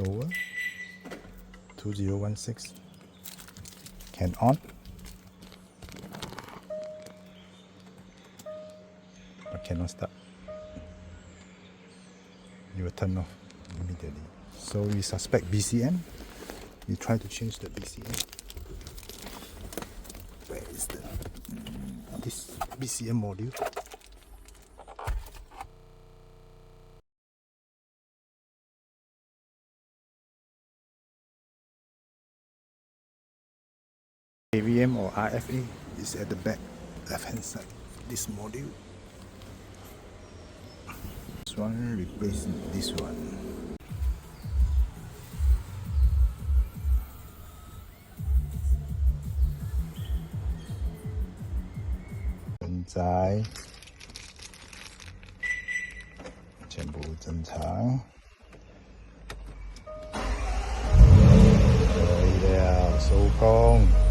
Rover 2016. Can on, but cannot start. You will turn off immediately. So we suspect BCM. We try to change the BCM. Where is this BCM module? KVM or RFA is at the back left hand side. This module. This one replace this one.全部正常，可以了，收工。